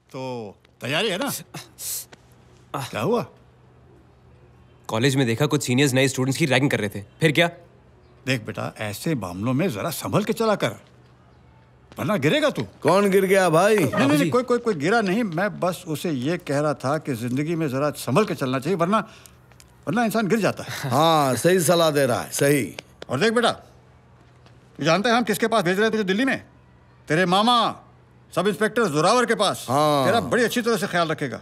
तो तैयारी है ना? क्या हुआ? कॉलेज में देखा कुछ सीनियर्स नए स्टूडेंट्स की रैगिंग कर रहे थे। फिर क्या? देख बेटा, ऐसे मामलों में जरा संभल के चला कर, वरना गिरेगा तू। कौन गिर गया भाई? नहीं, कोई गिरा नहीं। मैं बस उसे ये कह रहा था कि जिंदगी में जरा संभल के चलना चाहिए, वरना इंसान गिर जाता है। हाँ, सही सलाह दे रहा है, सही। और देख बेटा, तू जानता है हम किसके पास भेज रहे हैं तुझे दिल्ली में? तेरे मामा सब इंस्पेक्टर जोरावर के पास। हाँ। तेरा बड़ी अच्छी तरह से ख्याल रखेगा।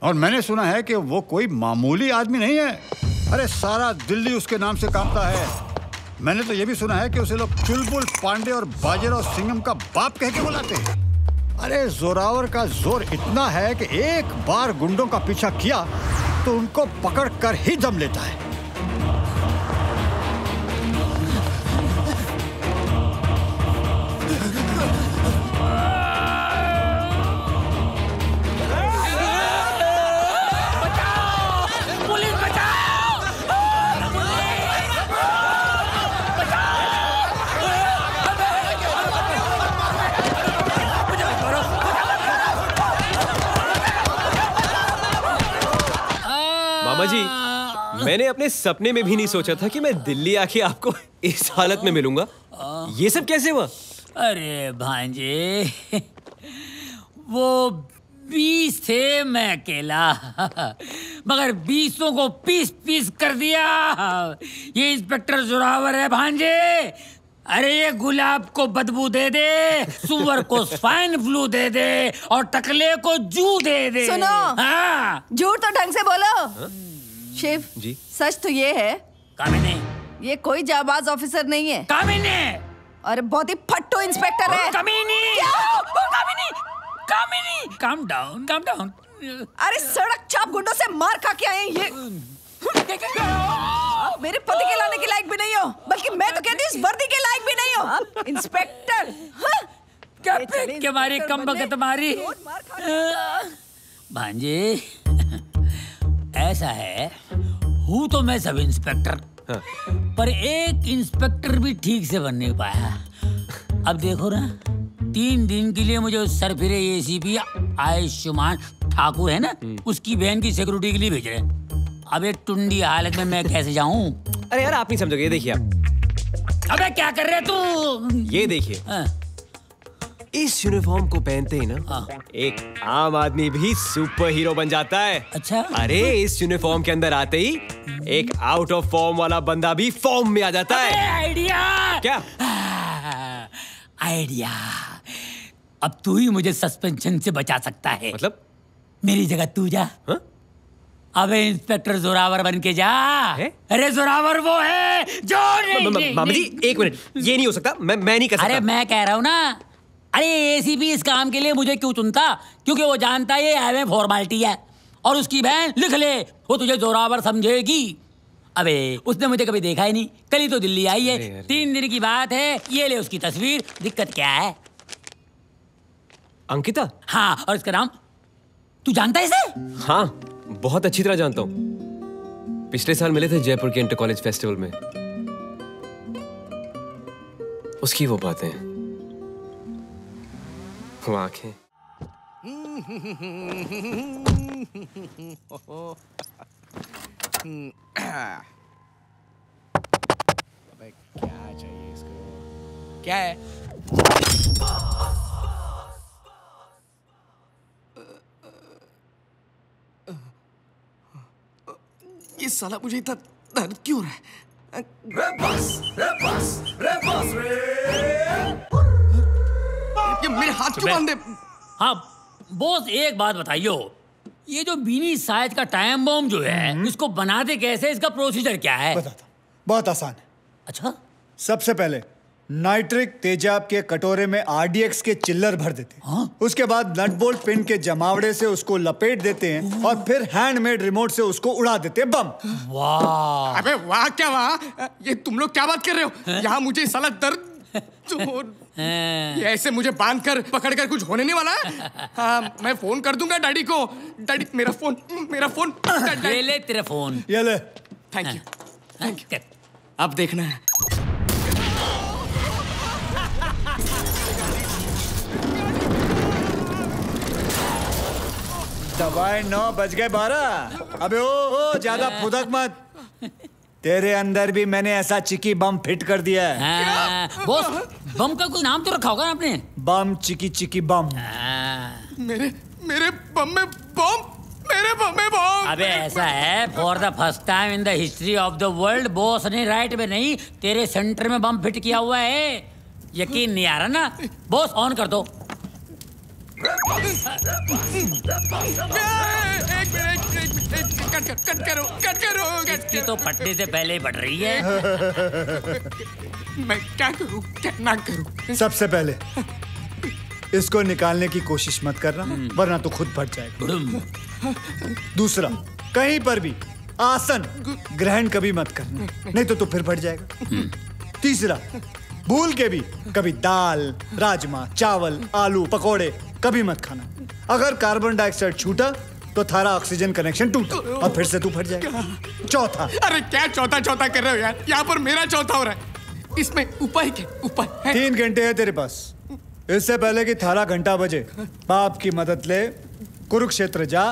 और मैंने सुना है कि वो कोई मामूली आदमी नहीं है। अरे सारा दिल्ली उसके नाम से कांपता है। मैंने तो ये भी सुना है कि उसे लोग चुलबुल पांडे और बाजीराव सिंघम का बाप कह के बुलाते हैं। अरे जोरावर का जोर इतना है कि एक बार गुंडों का पीछा किया तो उनको पकड़ कर ही दम लेता है। मामा जी, मैंने अपने सपने में भी नहीं सोचा था कि मैं दिल्ली आके आपको इस हालत में मिलूंगा। ये सब कैसे हुआ? अरे भांजे, वो 20 थे, मैं अकेला, मगर 20 को पीस कर दिया। ये इंस्पेक्टर जोरावर है भांजे। अरे ये गुलाब को बदबू दे दे, सुअर को स्वाइन फ्लू दे दे और टकले को जू दे दे। सुनो, हाँ, झूठ तो ढंग से बोलो। शिव जी? सच तो ये है, कामिनी, ये कोई जाबाज ऑफिसर नहीं है। कामिनी, अरे बहुत ही फट्टू इंस्पेक्टर है। कामिनी, कामिनी, कामिनी, काम डाउन, काम डाउन। अरे सड़क चाप गुंडों से मार खा के आए ये। मेरे पति के लाने के लायक भी नहीं हो, बल्कि मैं तो कहती हूँ इस वर्दी के लायक भी नहीं हो। इंस्पेक्टर क्या फेंक के मारी, कम बकत मारी। भांजे, ऐसा है, हूँ तो मैं सब इंस्पेक्टर, हाँ। पर एक इंस्पेक्टर भी ठीक से बन नहीं पाया। अब देखो ना, 3 दिन के लिए मुझे उस सरफिरे एसीपी आयुष्मान ठाकुर है ना, उसकी बहन की सिक्योरिटी के लिए भेज रहे हैं। अब एक टुंडी हालत में मैं कैसे जाऊं? अरे यार, आप नहीं समझोगे। ये देखिए आप। अबे क्या कर रहे तू? ये देखिए, इस यूनिफॉर्म को पहनते ही ना एक आम आदमी भी सुपर हीरो बन जाता है। अच्छा? अरे इस यूनिफॉर्म के अंदर आते ही एक आउट ऑफ फॉर्म वाला बंदा भी फॉर्म में आ जाता है। आइडिया! क्या? आइडिया! अब तू ही मुझे सस्पेंशन से बचा सकता है। मतलब? मेरी जगह तू जा। हाँ? अबे इंस्पेक्टर जोरावर बन के जा। अरे जोरावर वो है जो मामा जी, 1 मिनट, ये नहीं हो सकता। मैं नहीं कर सकता। अरे मैं कह रहा हूँ ना, अरे एसीपी इस काम के लिए मुझे क्यों चुनता? क्योंकि वो जानता है ये एवं फॉर्मेलिटी है, और उसकी बहन लिख ले, वो तुझे जोरावर समझेगी। अबे उसने मुझे कभी देखा ही नहीं, कल ही तो दिल्ली आई है, 3 दिन की बात है। ये ले उसकी तस्वीर। दिक्कत क्या है? अंकिता? हाँ, और इसका नाम तू जानता है इसे? हाँ, बहुत अच्छी तरह जानता हूँ। पिछले साल मिले थे जयपुर के इंटर कॉलेज फेस्टिवल में। उसकी वो बातें, वो आंखें। अबे क्या चाहिए इसको? क्या है? ये साला मुझे इतना दर्द क्यों हो रहा है? ये मेरे हाथ क्यों बांधे? हाँ बॉस, एक बात बताइयो, ये जो बीनी साइज का टाइम बॉम्ब जो है, इसको बनाते कैसे? इसका प्रोसीजर क्या है? बताता, बहुत आसान है। अच्छा? सबसे पहले नाइट्रिक तेजाब के कटोरे में आरडीएक्स के चिल्लर भर देते हैं। हाँ? उसके बाद नट बोल्ट पिन के जमावड़े से उसको लपेट देते हैं और फिर हैंडमेड रिमोट से उसको उड़ा देते हैं। बम। वाह! अबे वाह क्या वाह? ये तुम लोग क्या बात कर रहे हो? यहाँ मुझे साला दर्द ये ऐसे मुझे बांध कर पकड़ कर कुछ होने नहीं वाला है। हाँ, मैं फोन कर दूंगा डैडी को। डैडी, मेरा फोन ये ले तेरा फोन। ये ले। Thank you. अब देखना है। सवाए 9 बज गए 12। अबे ओ ज्यादा फुदक मत। तेरे अंदर भी मैंने ऐसा चिकी बम फिट कर दिया है। हाँ, बॉस बम का कोई नाम तो रखा होगा ना आपने? बम चिकी चिकी बम। मेरे बम में बम, मेरे बम में बम। अबे ऐसा है, for the first time in the history of the world boss ने राइट में नहीं तेरे सेंटर में बम फिट किया हुआ है। यकीन नहीं आ रहा ना? बॉस ऑन कर दो। कट करो। इसकी तो फटने से पहले ही फट रही है। मैं क्या करूं, क्या ना करूं? सबसे पहले इसको निकालने की कोशिश मत करना, वरना तो खुद फट जाएगा। दूसरा, कहीं पर भी आसन ग्रहण कभी मत करना, नहीं तो फिर फट जाएगा। तीसरा, भूल के भी कभी दाल, राजमा, चावल, आलू, पकोड़े कभी मत खाना। अगर कार्बन डाइऑक्साइड छूटा तो थारा ऑक्सीजन कनेक्शन टूटा और फिर से तू फट जाएगा। चौथा, अरे क्या चौथा कर रहे हो यार? यहाँ पर मेरा चौथा हो रहा है। इसमें उपाय क्या? उपाय है? 3 घंटे है तेरे पास। इससे पहले कि थारा घंटा बजे, बाप की मदद ले, कुरुक्षेत्र जा,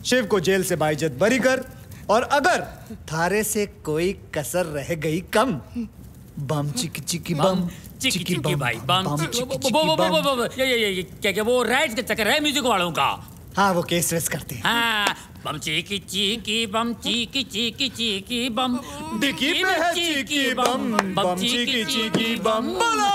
शिव को जेल से बाइज्जत बरी कर, और अगर थारे से कोई कसर रह गई कम, बम चिकी चिकी बम चिकी भाई बम ये क्या वो राइट्स का चक्कर है म्यूजिक वालों का। हाँ, वो केस वेस करते हैं। हाँ, बम चिकी बम चिकी बम डिक्की में है चिकी बम, बम चिकी चिकी बम। बोलो